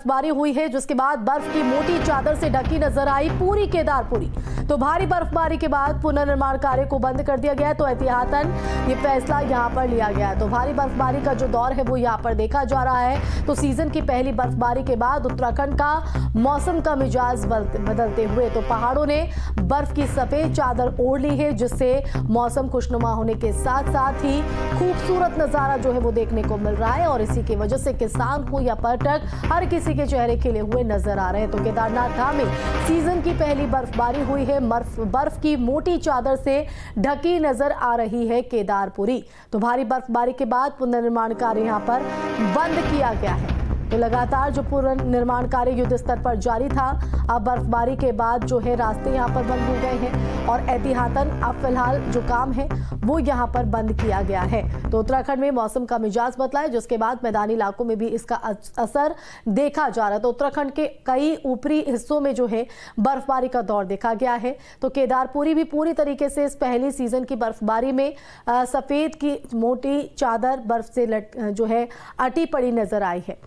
बर्फबारी हुई है, जिसके बाद बर्फ की मोटी चादर से ढकी नजर आई पूरी केदारपुरी। तो भारी बर्फबारी के बाद पुनर्निर्माण कार्य को बंद कर दिया गया। तो एहतियातन ये फैसला यहां पर लिया गया। तो भारी बर्फबारी का जो दौर है वो यहां पर देखा जा रहा है। तो सीजन की पहली बर्फबारी के बाद उत्तराखंड का मौसम का मिजाज बदलते हुए तो पहाड़ों ने बर्फ की सफेद चादर ओढ़ ली है, जिससे मौसम खुशनुमा होने के साथ साथ ही खूबसूरत नजारा जो है वो देखने को मिल रहा है। और इसी की वजह से किसान हो या पर्यटक, हर किसी के चेहरे खिले हुए नजर आ रहे हैं। तो केदारनाथ धाम में सीजन की पहली बर्फबारी हुई है। बर्फ की मोटी चादर से ढकी नजर आ रही है केदारपुरी। तो भारी बर्फबारी के बाद पुनर्निर्माण कार्य यहां पर बंद किया गया है। तो लगातार जो पुनर्निर्माण कार्य युद्ध स्तर पर जारी था, अब बर्फबारी के बाद जो है रास्ते यहां पर बंद हो गए हैं और एहतियातन अब फिलहाल जो काम है वो यहां पर बंद किया गया है। तो उत्तराखंड में मौसम का मिजाज बदला है, जिसके बाद मैदानी इलाकों में भी इसका असर देखा जा रहा है। तो उत्तराखंड के कई ऊपरी हिस्सों में जो है बर्फबारी का दौर देखा गया है। तो केदारपुरी भी पूरी तरीके से इस पहली सीजन की बर्फबारी में सफेद की मोटी चादर बर्फ से जो है अटी पड़ी नजर आई है।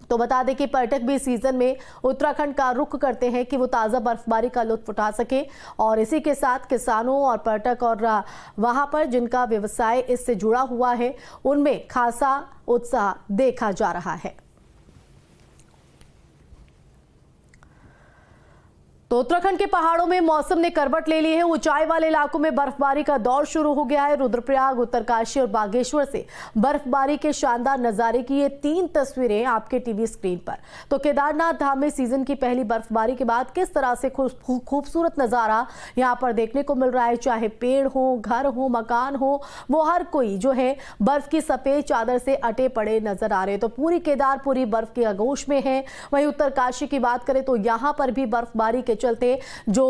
तो बता दें कि पर्यटक भी सीजन में उत्तराखंड का रुख करते हैं कि वो ताज़ा बर्फबारी का लुत्फ उठा सके। और इसी के साथ किसानों और पर्यटक और वहां पर जिनका व्यवसाय इससे जुड़ा हुआ है, उनमें खासा उत्साह देखा जा रहा है। तो उत्तराखंड के पहाड़ों में मौसम ने करवट ले ली है। ऊंचाई वाले इलाकों में बर्फबारी का दौर शुरू हो गया है। रुद्रप्रयाग, उत्तरकाशी और बागेश्वर से बर्फबारी के शानदार नजारे की ये 3 तस्वीरें आपके टीवी स्क्रीन पर। तो केदारनाथ धाम में सीजन की पहली बर्फबारी के बाद किस तरह से खूबसूरत नजारा यहां पर देखने को मिल रहा है। चाहे पेड़ हो, घर हो, मकान हो, वो हर कोई जो है बर्फ की सफेद चादर से अटे पड़े नजर आ रहे हैं। तो पूरी केदारपुरी बर्फ की आगोश में है। वहीं उत्तरकाशी की बात करें तो यहां पर भी बर्फबारी के चलते जो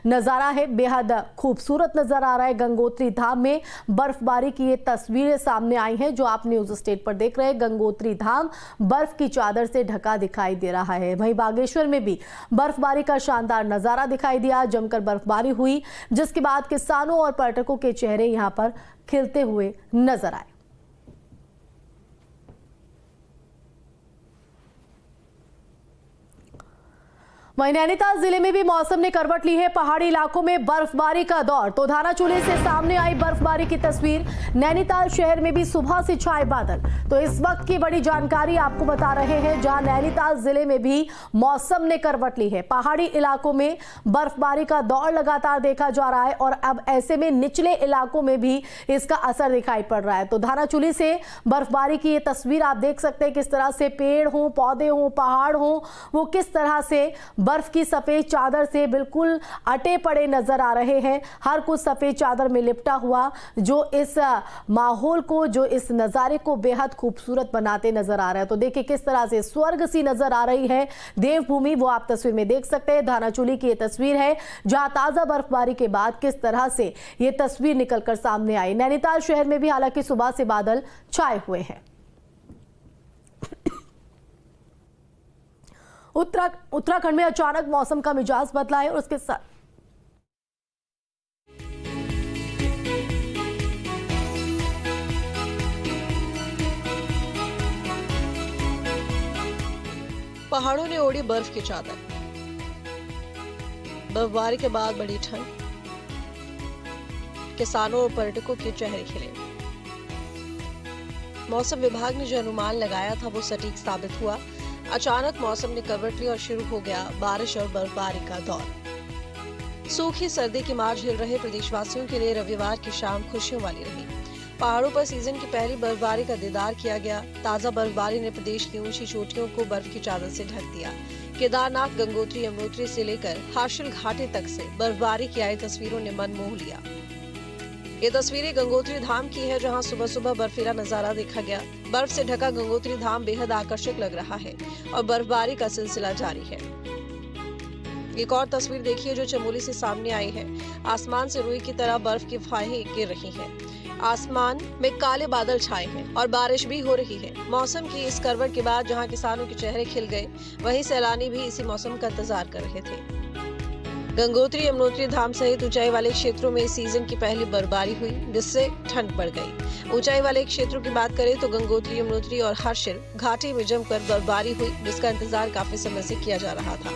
नजारा है बेहद खूबसूरत नजर आ रहा है। गंगोत्री धाम में बर्फबारी की ये तस्वीरें सामने आई हैं, जो आप न्यूज स्टेट पर देख रहे हैं। गंगोत्री धाम बर्फ की चादर से ढका दिखाई दे रहा है। वहीं बागेश्वर में भी बर्फबारी का शानदार नजारा दिखाई दिया। जमकर बर्फबारी हुई, जिसके बाद किसानों और पर्यटकों के चेहरे यहां पर खिलते हुए नजर आए। वहीं नैनीताल जिले में भी मौसम ने करवट ली है। पहाड़ी इलाकों में बर्फबारी का दौर। तो धानाचूली से सामने आई बर्फबारी की तस्वीर। नैनीताल शहर में भी सुबह से छाए बादल। तो इस वक्त की बड़ी जानकारी आपको बता रहे हैं, जहां नैनीताल जिले में भी मौसम ने करवट ली है। पहाड़ी इलाकों में बर्फबारी का दौर लगातार देखा जा रहा है और अब ऐसे में निचले इलाकों में भी इसका असर दिखाई पड़ रहा है। तो धानाचूली से बर्फबारी की ये तस्वीर आप देख सकते हैं, किस तरह से पेड़ हो, पौधे हो, पहाड़ हो, वो किस तरह से बर्फ की सफेद चादर से बिल्कुल अटे पड़े नजर आ रहे हैं। हर कुछ सफेद चादर में लिपटा हुआ, जो इस माहौल को, जो इस नजारे को बेहद खूबसूरत बनाते नजर आ रहा है। तो देखिए किस तरह से स्वर्ग सी नजर आ रही है देवभूमि, वो आप तस्वीर में देख सकते हैं। धानाचूली की ये तस्वीर है, जहां ताजा बर्फबारी के बाद किस तरह से ये तस्वीर निकलकर सामने आई। नैनीताल शहर में भी हालांकि सुबह से बादल छाए हुए हैं। उत्तराखंड में अचानक मौसम का मिजाज बदला है और उसके साथ पहाड़ों ने ओढ़ी बर्फ की चादर। बर्फबारी के बाद बढ़ी ठंड, किसानों और पर्यटकों के चेहरे खिले। मौसम विभाग ने जो अनुमान लगाया था वो सटीक साबित हुआ। अचानक मौसम ने करवट ली और शुरू हो गया बारिश और बर्फबारी का दौर। सूखी सर्दी की मार झेल रहे प्रदेशवासियों के लिए रविवार की शाम खुशियों वाली रही। पहाड़ों पर सीजन की पहली बर्फबारी का दीदार किया गया। ताजा बर्फबारी ने प्रदेश की ऊंची चोटियों को बर्फ की चादर से ढक दिया। केदारनाथ, गंगोत्री, यमुनोत्री से लेकर हाशिल घाटी तक से बर्फबारी की आई तस्वीरों ने मन मोह लिया। ये तस्वीरें गंगोत्री धाम की है, जहां सुबह सुबह बर्फीला नजारा देखा गया। बर्फ से ढका गंगोत्री धाम बेहद आकर्षक लग रहा है और बर्फबारी का सिलसिला जारी है। एक और तस्वीर देखिए जो चमोली से सामने आई है। आसमान से रुई की तरह बर्फ की फाहें गिर रही हैं। आसमान में काले बादल छाए हैं और बारिश भी हो रही है। मौसम की इस करवट के बाद जहां किसानों के चेहरे खिल गए, वहीं सैलानी भी इसी मौसम का इंतजार कर रहे थे। गंगोत्री यमुनोत्री धाम सहित ऊंचाई वाले क्षेत्रों में इस सीजन की पहली बर्फबारी हुई, जिससे ठंड बढ़ गई। ऊंचाई वाले क्षेत्रों की बात करें तो गंगोत्री, यमुनोत्री और हर्षिल घाटी में जमकर बर्फबारी हुई, जिसका इंतजार काफी समय से किया जा रहा था।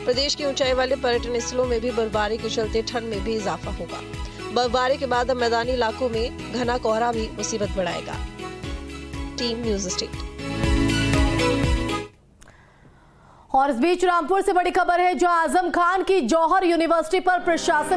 प्रदेश के ऊंचाई वाले पर्यटन स्थलों में भी बर्फबारी के चलते ठंड में भी इजाफा होगा। बर्फबारी के बाद अब मैदानी इलाकों में घना कोहरा भी मुसीबत बढ़ाएगा। Team news state. और इस बीच रामपुर से बड़ी खबर है, जो आजम खान की जौहर यूनिवर्सिटी पर प्रशासन